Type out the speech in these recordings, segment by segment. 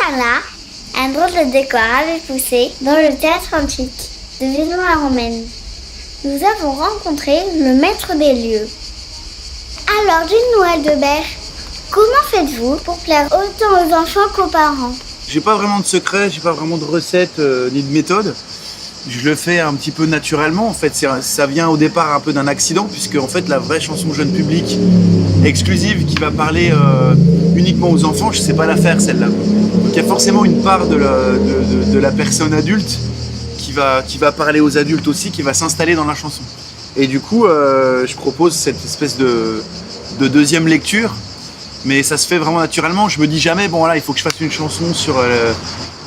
par là, un drôle de décor avait poussé dans le théâtre antique de Vaison-la-Romaine. Nous avons rencontré le maître des lieux. Alors, dites-nous, Aldebert, comment faites-vous pour plaire autant aux enfants qu'aux parents? J'ai pas vraiment de secret, j'ai pas vraiment de recette ni de méthode. Je le fais un petit peu naturellement. En fait, ça vient au départ un peu d'un accident, puisque en fait, la vraie chanson jeune public exclusive qui va parler uniquement aux enfants, je sais pas la faire celle-là. Donc il y a forcément une part de la personne adulte qui va parler aux adultes aussi, qui va s'installer dans la chanson. Et du coup, je propose cette espèce de deuxième lecture, mais ça se fait vraiment naturellement. Je me dis jamais, bon voilà, il faut que je fasse une chanson sur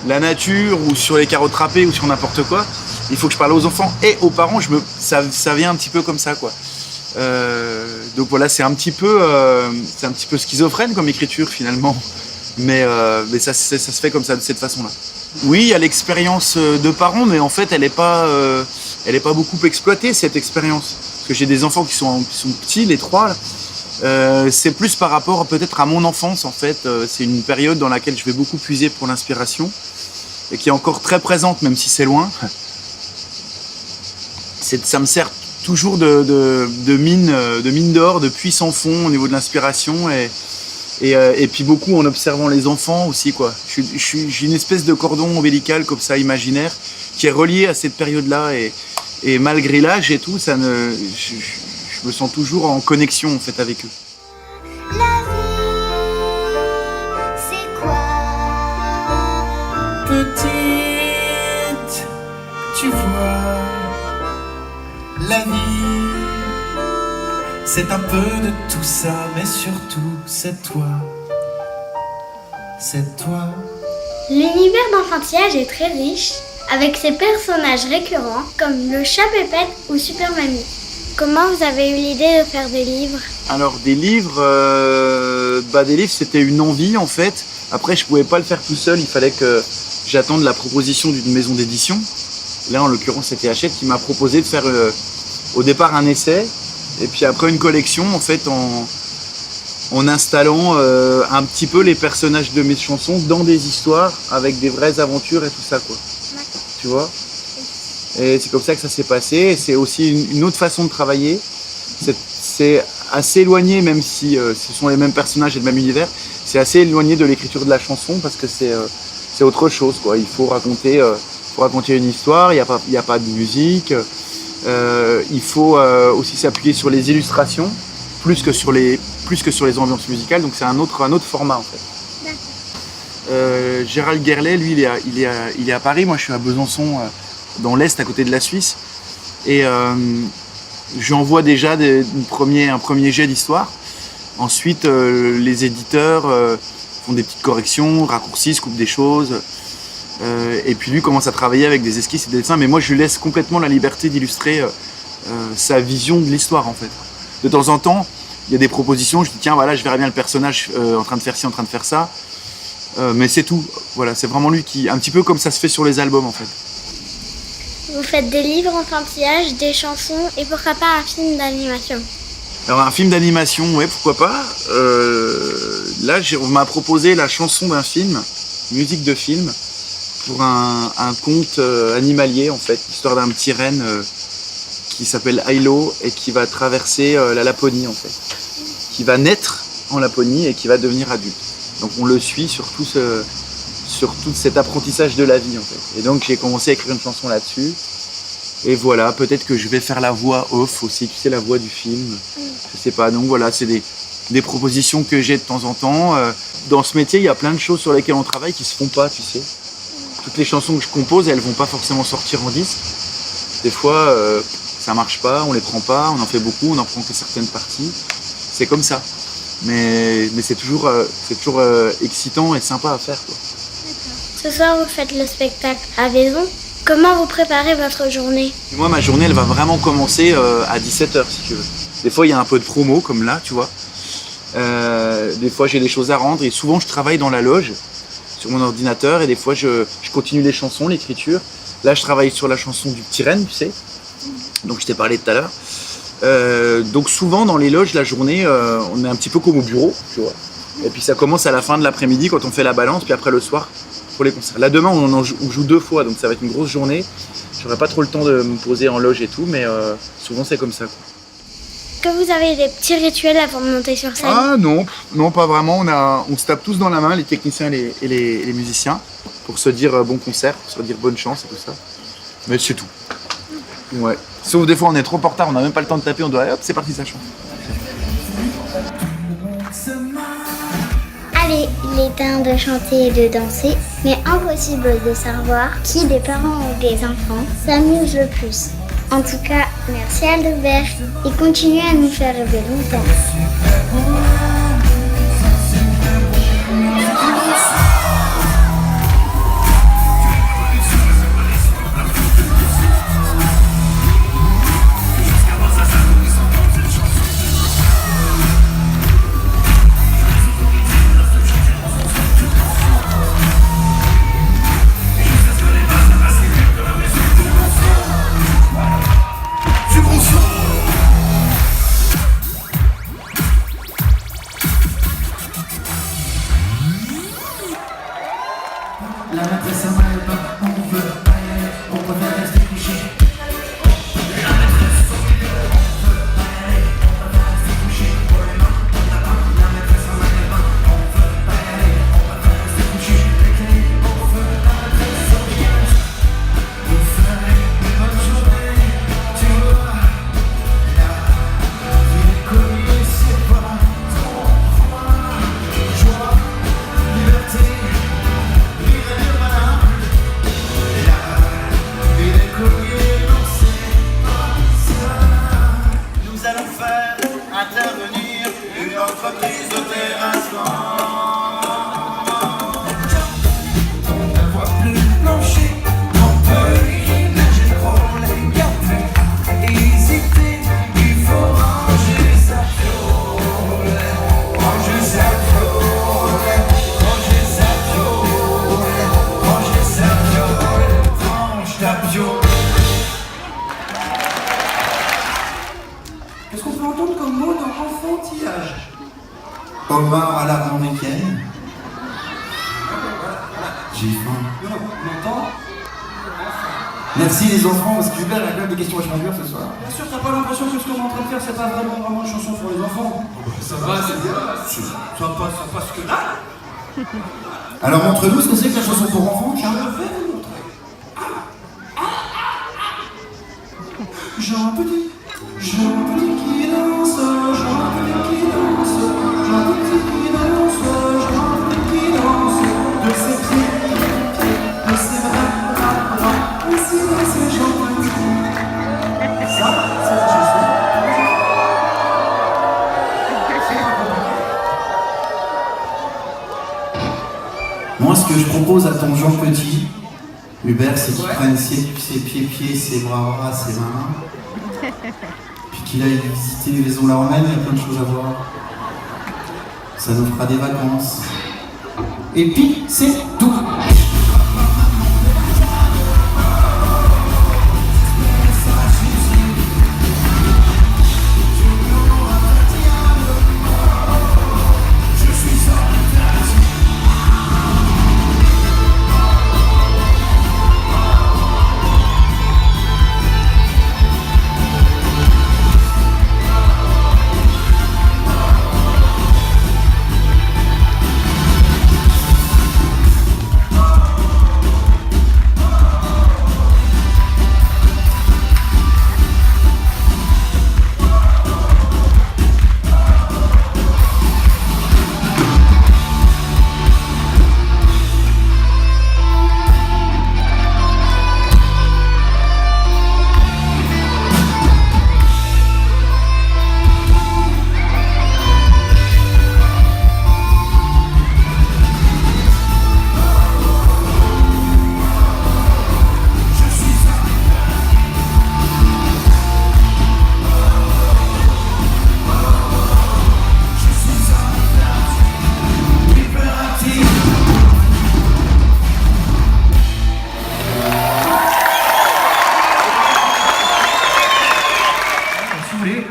la nature ou sur les carottes râpées ou sur n'importe quoi. Il faut que je parle aux enfants et aux parents. Ça vient un petit peu comme ça, quoi. Donc voilà, c'est un petit peu schizophrène comme écriture finalement, mais ça se fait comme ça, de cette façon-là. Oui, il y a l'expérience de parents, mais en fait, elle est pas beaucoup exploitée, cette expérience. Parce que j'ai des enfants qui sont petits, les trois. Là. C'est plus par rapport peut-être à mon enfance, en fait. C'est une période dans laquelle je vais beaucoup puiser pour l'inspiration et qui est encore très présente, même si c'est loin. Ça me sert toujours de mine d'or, de puits sans fond au niveau de l'inspiration et puis beaucoup en observant les enfants aussi, quoi. J'ai une espèce de cordon ombilical comme ça, imaginaire, qui est relié à cette période-là et malgré l'âge et tout, je me sens toujours en connexion en fait avec eux. La vie, c'est quoi? Petite, tu vois, la vie, c'est un peu de tout ça, mais surtout c'est toi, c'est toi. L'univers d'enfantillage est très riche, avec ses personnages récurrents comme le chat Pépette ou Super Mamie. Comment vous avez eu l'idée de faire des livres? Alors des livres, c'était une envie en fait. Après je pouvais pas le faire tout seul, il fallait que j'attende la proposition d'une maison d'édition. Là en l'occurrence c'était Hachette qui m'a proposé de faire au départ un essai et puis après une collection en fait en installant un petit peu les personnages de mes chansons dans des histoires avec des vraies aventures et tout ça, quoi. Tu vois? Et c'est comme ça que ça s'est passé. Et c'est aussi une autre façon de travailler. C'est assez éloigné, même si ce sont les mêmes personnages et le même univers, c'est assez éloigné de l'écriture de la chanson parce que c'est autre chose, quoi. Il faut raconter une histoire, il n'y a pas de musique. Il faut aussi s'appuyer sur les illustrations plus que sur les ambiances musicales, donc c'est un autre format en fait. Gérald Guerlet, lui, il est à Paris, moi je suis à Besançon, dans l'Est, à côté de la Suisse, et j'envoie déjà un premier jet d'histoire. Ensuite, les éditeurs font des petites corrections, raccourcissent, coupent des choses, et puis lui commence à travailler avec des esquisses et des dessins, mais moi je lui laisse complètement la liberté d'illustrer sa vision de l'histoire en fait. De temps en temps, il y a des propositions, je dis tiens voilà, je verrais bien le personnage en train de faire ci, en train de faire ça, mais c'est tout. Voilà, c'est vraiment lui qui, un petit peu comme ça se fait sur les albums en fait. Vous faites des livres enfantillage, des chansons et pourquoi pas un film d'animation? Alors un film d'animation, ouais, pourquoi pas. Là, on m'a proposé la chanson d'un film, musique de film, pour un conte animalier en fait, l'histoire d'un petit renne qui s'appelle Ailo et qui va traverser la Laponie en fait, qui va naître en Laponie et qui va devenir adulte. Donc on le suit sur tout cet apprentissage de la vie en fait. Et donc j'ai commencé à écrire une chanson là-dessus. Et voilà, peut-être que je vais faire la voix off aussi, tu sais, la voix du film. Je sais pas, donc voilà, c'est des propositions que j'ai de temps en temps. Dans ce métier, il y a plein de choses sur lesquelles on travaille qui se font pas, tu sais. Toutes les chansons que je compose, elles vont pas forcément sortir en disque. Des fois, ça marche pas, on les prend pas, on en fait beaucoup, on en prend que certaines parties. C'est comme ça. Mais c'est toujours excitant et sympa à faire, quoi. Ce soir, vous faites le spectacle à Vaison. Comment vous préparez votre journée? Moi, ma journée, elle va vraiment commencer à 17h, si tu veux. Des fois, il y a un peu de promo, comme là, tu vois. Des fois, j'ai des choses à rendre. Et souvent, je travaille dans la loge, sur mon ordinateur. Et des fois, je continue les chansons, l'écriture. Là, je travaille sur la chanson du Petit Renne, tu sais. Donc, je t'ai parlé tout à l'heure. Donc, souvent, dans les loges, la journée, on est un petit peu comme au bureau, tu vois. Et puis, ça commence à la fin de l'après-midi, quand on fait la balance. Puis après, le soir, entre les concerts. Là demain on joue 2 fois, donc ça va être une grosse journée. J'aurai pas trop le temps de me poser en loge et tout, mais souvent c'est comme ça, quoi. Que vous avez des petits rituels avant de monter sur scène? Ah non, pas vraiment. On se tape tous dans la main, les techniciens et les musiciens, pour se dire bon concert, pour se dire bonne chance et tout ça. Mais c'est tout. Ouais. Sauf des fois on est trop en retard, on n'a même pas le temps de taper, on doit hop, c'est parti, ça chante. Allez, il est temps de chanter et de danser, mais impossible de savoir qui des parents ou des enfants s'amuse le plus. En tout cas, merci Aldebert et continuez à nous faire rêver longtemps. La maîtresse à mal pas, on veut pas y aller, on préfère rester couché. La maîtresse on veut pas y aller, on préfère rester couché. Pour les mains, on t'attend. La maîtresse à mal pas, on veut pas y aller, on préfère rester couché. Les clés, on veut la maîtresse au village. Vous ferez une bonne journée, tu vois. La vie est connue, c'est pas trop froid. Joie, liberté. Nous allons faire intervenir une entreprise de terrassement. On ne voit plus le plancher, on peut imaginer trop les cafés. Hésiter, il faut ranger sa fiole, ranger sa fiole, ranger sa fiole, ranger sa fiole, range ta fiole. Qu'est-ce qu'on peut entendre comme mot dans enfantillage? Homard à la américaine. J'ai faim. On entend? Merci les enfants, parce que Hubert a quand même des questions vachement dures ce soir. Bien sûr, t'as pas l'impression que ce qu'on est en train de faire, c'est pas vraiment une chanson pour les enfants? Ça va, c'est bien. Ça passe que là. Alors montre-nous ce que c'est que la chanson pour enfants, Charles. Je vais vous montrer. J'ai un petit qui danse, j'ai un petit qui danse, j'ai un petit qui danse, j'ai un petit qui danse, de ses pieds, de ses bras, ainsi de ses jambes. Ça, c'est la chanson. Moi, ce que je propose à ton Jean Petit, Hubert, c'est qu'il prenne ses pieds, ses bras, ses mains. Puis qu'il aille visiter les maisons La Romaine, il y a plein de choses à voir. Ça nous fera des vacances. Et puis, c'est tout.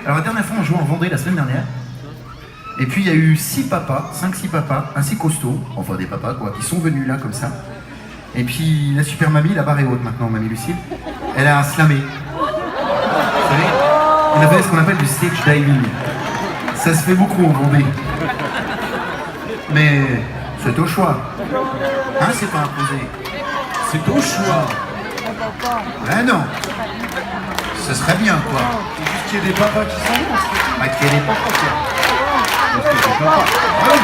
Alors la dernière fois on jouait en Vendée la semaine dernière. Et puis il y a eu 5-6 papas, assez costauds, enfin des papas quoi, qui sont venus là comme ça. Et puis la super mamie, la barre est haute maintenant, mamie Lucille. Elle a slamé. Vous savez, on avait ce qu'on appelle du stage diving. Ça se fait beaucoup en Vendée. Mais c'est au choix. Hein, c'est pas imposé. C'est au choix. Ben non. Ce serait bien, quoi. Juste qu'il y ait des papas qui s'en vont. Bah, qu'il y ait des papas, quoi. Parce que c'est papa. Ah oui.